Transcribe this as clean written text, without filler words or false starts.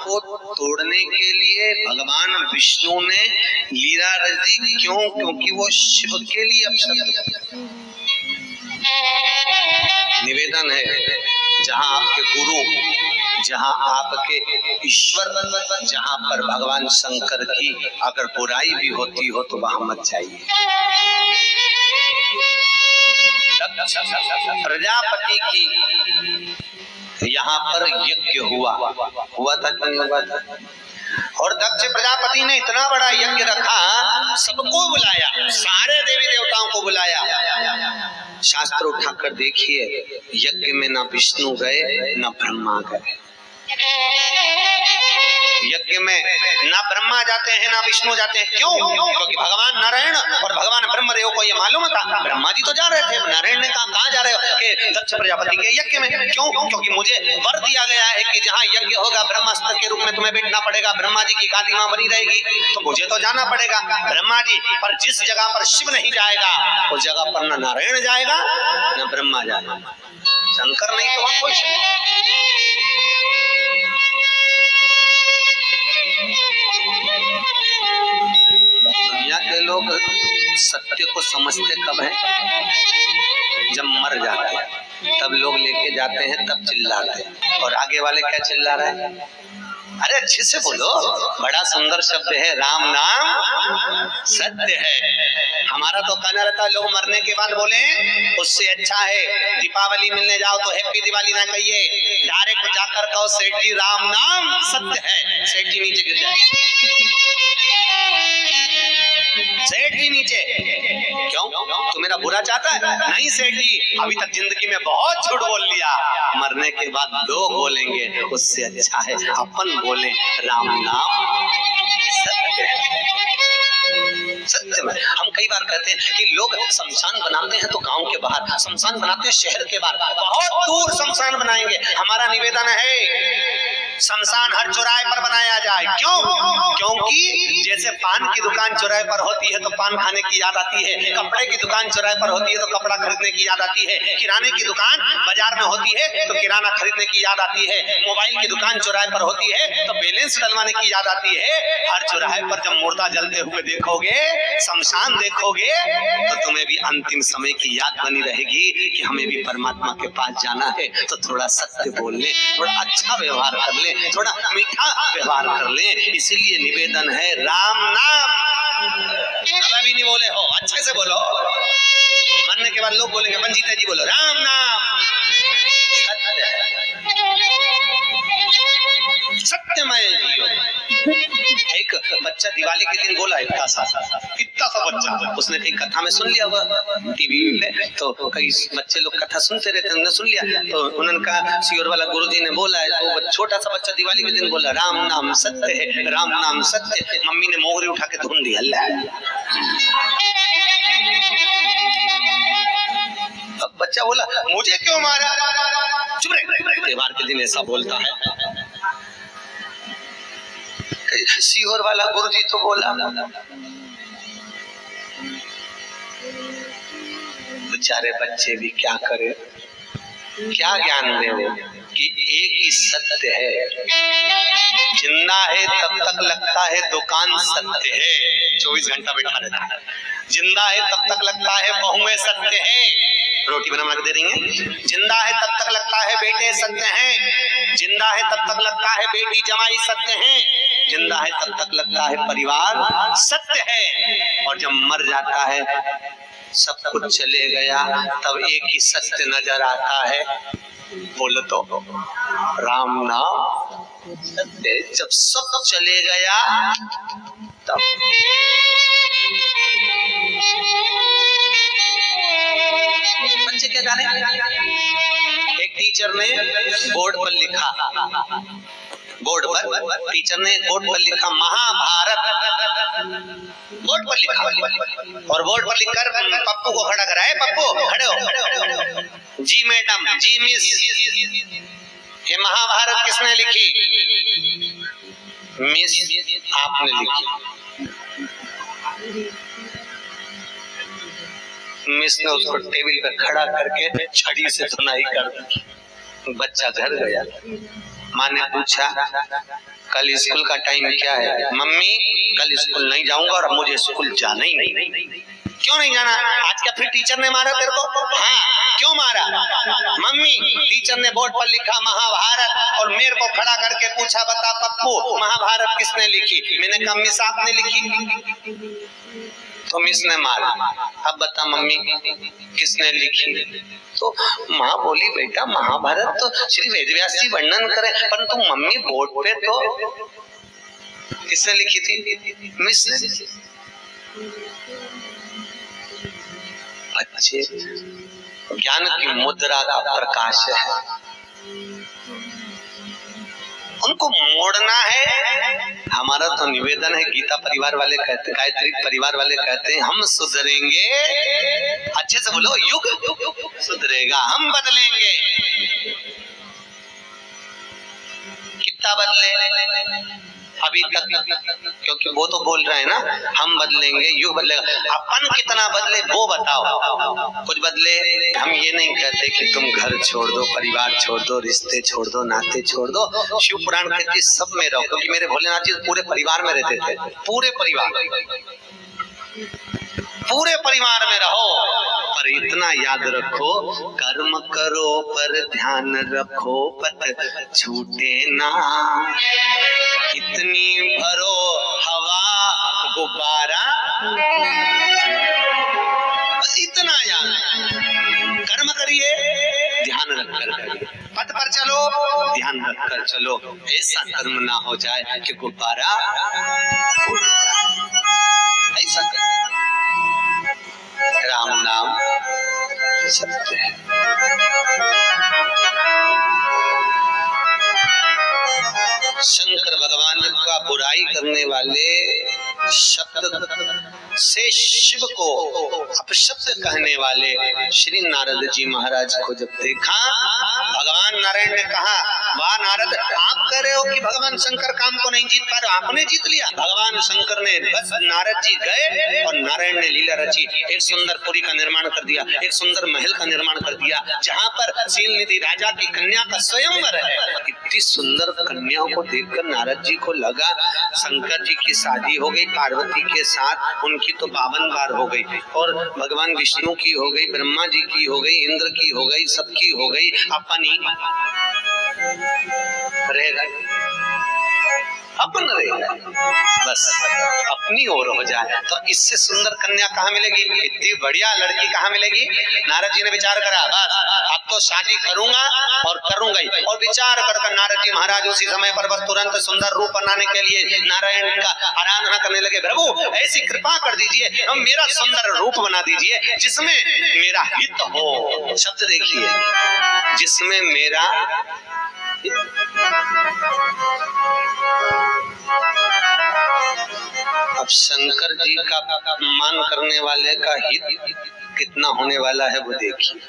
को तोड़ने के लिए भगवान विष्णु ने लीला रच दी। क्यों? क्योंकि वो शिव के लिए अपशब्द। निवेदन है, जहां आपके गुरु, जहां आपके ईश्वर, जहां पर भगवान शंकर की अगर बुराई भी होती हो तो वहां मत जाइए। प्रजापति की यहाँ पर यज्ञ हुआ था कि नहीं हुआ था? और दक्ष प्रजापति ने इतना बड़ा यज्ञ रखा, सबको बुलाया, सारे देवी देवताओं को बुलाया। शास्त्र उठाकर देखिए, यज्ञ में ना विष्णु गए ना ब्रह्मा गए। यज्ञ में ना ब्रह्मा जाते हैं ना विष्णु जाते हैं। क्यों? क्योंकि भगवान नारायण और भगवान ब्रह्मदेव को ये मालूम था। ब्रह्मा जी तो जा रहे थे, नारायण ने कहा कहाँ जा रहे हो? कि दक्ष प्रजापति के यज्ञ में। क्यों? क्योंकि मुझे वर दिया गया है कि जहाँ यज्ञ होगा ब्रह्मास्त्र के रूप में तुम्हें बैठना पड़ेगा, ब्रह्मा जी की गादी वहां बनी रहेगी, तो मुझे तो जाना पड़ेगा। ब्रह्मा जी पर जिस जगह पर शिव नहीं जाएगा उस जगह पर न नारायण जाएगा न ब्रह्मा जाएगा। शंकर नहीं तो कुछ। दुनिया के लोग सत्य को समझते कब है? जब मर जाते हैं, तब लोग लेके जाते हैं, तब चिल्लाते हैं। और आगे वाले क्या चिल्ला रहे हैं? अरे अच्छे से बोलो, बड़ा सुंदर शब्द है, राम नाम सत्य है। हमारा तो कहना रहता है लोग मरने के बाद बोले उससे अच्छा है दीपावली मिलने जाओ तो हैप्पी दिवाली ना कहिए, डायरेक्ट जाकर कहो सेठ जी राम नाम सत्य है। सेठ जी नीचे गिर जाए, सेठ जी नीचे। क्यों? तू मेरा बुरा चाहता है? नहीं सेठ जी, अभी तक जिंदगी में बहुत झूठ बोल लिया, मरने के बाद लोग बोलेंगे उससे अच्छा है अपन बोले राम नाम सत्य है। सत्य में हम कई बार कहते हैं कि लोग शमशान बनाते हैं तो गांव के बाहर, शमशान बनाते हैं शहर के बाहर, बहुत दूर शमशान बनाएंगे। हमारा निवेदन है शमशान हर चौराहे पर बनाया जाए। क्यों? क्योंकि जैसे पान की दुकान चौराहे पर होती है तो पान खाने की याद आती है, कपड़े की दुकान चौराहे पर होती है तो कपड़ा खरीदने की याद आती है, किराने की दुकान बाजार में होती है तो किराना खरीदने की याद आती है, मोबाइल की दुकान चौराहे पर होती है तो बैलेंस डलवाने की याद आती है। हर चौराहे पर जब मुर्दा जलते हुए देखोगे, शमशान देखोगे, तो तुम्हें भी अंतिम समय की याद बनी रहेगी कि हमें भी परमात्मा के पास जाना है। तो थोड़ा सत्य बोल ले, थोड़ा अच्छा व्यवहार कर ले, थोड़ा मीठा व्यवहार कर ले। इसीलिए निवेदन है राम नाम। अभी नहीं बोले हो, अच्छे से बोलो। मरने के बाद लोग बोलेंगे मंजीता जी बोलो राम नाम सत्य है, सत्यमय जियो। एक बच्चा दिवाली के दिन बोला, इतना सा बच्चा, उसने कहीं कथा में सुन लिया होगा टीवी पे, तो कई बच्चे लोग कथा सुनते रहते हैं, उन्होंने सुन लिया तो उन्होंने कहा सियोर वाला गुरुजी ने बोला है, तो छोटा सा बच्चा दिवाली के दिन बोला राम नाम सत्य है, राम नाम सत्य है। मम्मी ने मोहरी उठा के धुन दी, अल्लाह। अब बच्चा बोला मुझे क्यों मारा? चुप रहे, त्योहार के दिन ऐसा बोलता है। सीहोर वाला गुरुजी तो बोला। बेचारे बच्चे भी क्या करे, क्या ज्ञान दे वो कि एक ही सत्य है, जिंदा है तब तक लगता है दुकान सत्य है, 24 घंटा बैठा रहता है। जिंदा है तब तक लगता है बहुएं सत्य है, रोटी बना के दे रही हैं। जिंदा है तब तक लगता है बेटे सत्य हैं, जिंदा है तब तक लगता है बेटी जमाई सत्य हैं, जिंदा है तब तक लगता है परिवार सत्य है। और जब मर जाता है, सब कुछ चले गया, तब एक ही सत्य नजर आता है, बोलो तो राम नाम सत्य। जब सब चले गया तब बच्चे क्या जाने। एक टीचर ने बोर्ड पर लिखा, बोर्ड पर टीचर ने बोर्ड पर लिखा महाभारत, बोर्ड पर लिखा, और बोर्ड पर लिखकर पप्पू को खड़ा कराए, पप्पू खड़े हो, जी मैडम, जी मिस, ये महाभारत किसने लिखी? मिस आपने लिखी। मिस ने उसको टेबल पर खड़ा करके छड़ी से धुनाई कर दी। बच्चा घर गया। माँ ने पूछा कल स्कूल का टाइम क्या है? मम्मी कल स्कूल नहीं जाऊंगा और अब मुझे स्कूल जाना ही नहीं। क्यों नहीं जाना? आज क्या फिर टीचर ने मारा तेरे को? हाँ, क्यों मारा? मम्मी टीचर ने बोर्ड पर लिखा महाभारत और मेरे को खड़ा करके पूछा बता पप्पू महाभारत किसने लिखी? मैंने कहा मिस आपने लिखी। तो मिस ने मारा। अब बता मम्मी किसने लिखी? तो माँ बोली बेटा महाभारत तो श्री वेदव्यास जी वर्णन करे, परंतु मम्मी बोर्ड पे तो किसने लिखी थी? मिस ने। अच्छे ज्ञान की मुद्रा का प्रकाश है, उनको मोड़ना है। हमारा तो निवेदन है, गीता परिवार वाले कहते, गायत्री परिवार वाले कहते हैं हम सुधरेंगे, अच्छे से बोलो, युग सुधरेगा, हम बदलेंगे। कितना बदले अभी तक? क्योंकि वो तो बोल रहे हैं ना हम बदलेंगे, युग बदलेगा। अपन कितना बदले वो बताओ। कुछ बदले? हम ये नहीं कहते कि तुम घर छोड़ दो, परिवार छोड़ दो, रिश्ते छोड़ दो, नाते छोड़ दो। शिव पुराण कहती सब में रहो, क्योंकि मेरे भोलेनाथ जी पूरे परिवार में रहते थे। पूरे परिवार में रहो, पर इतना याद रखो कर्म करो पर ध्यान रखो पत छूटे ना। इतनी भरो हवा गुब्बारा, इतना याद। कर्म करिए ध्यान रखकर करिए, पथ पर चलो ध्यान रखकर चलो, ऐसा कर्म ना हो जाए कि गुब्बारा ऐसा। राम नाम सत्य है। शंकर भगवान का बुराई करने वाले शब्द से शिव को अपशब्द कहने वाले श्री नारद जी महाराज को जब देखा, भगवान नारायण ने कहा वाह नारद, आप कह रहे हो कि भगवान शंकर काम को नहीं जीत पा रहे, आपने जीत लिया। भगवान शंकर ने बस नारद जी गए और नारायण ने लीला रची, एक सुंदर पुरी का निर्माण कर दिया, एक सुंदर महल का निर्माण कर दिया, जहाँ पर शीलनिधि राजा की कन्या का स्वयंवर है। इतनी सुंदर कन्याओं को देखकर नारद जी को लगा शंकर जी की शादी हो गई पार्वती के साथ, उनकी तो 52 बार हो गई, और भगवान विष्णु की हो गई, ब्रह्मा जी की हो गई, इंद्र की हो गई, सबकी हो गई, अपनी रहेगा अपन रहेगा, बस अपनी ओर हो जाए। तो इससे सुंदर कन्या कहाँ मिलेगी? इतनी बढ़िया लड़की कहाँ मिलेगी? नारद जी ने विचार करा बस अब तो शादी करूंगा और करूंगा ही, और विचार कर नारद जी महाराज उसी समय पर बस तुरंत सुंदर रूप बनाने के लिए नारायण का आराधना करने लगे। प्रभु ऐसी कृपा कर दीजिए, हम मेरा सुंदर रूप बना दीजिए जिसमें मेरा हित हो। शब्द देखिए, जिसमें मेरा अब शंकर जी का मान करने वाले का हित कितना होने वाला है वो देखिए।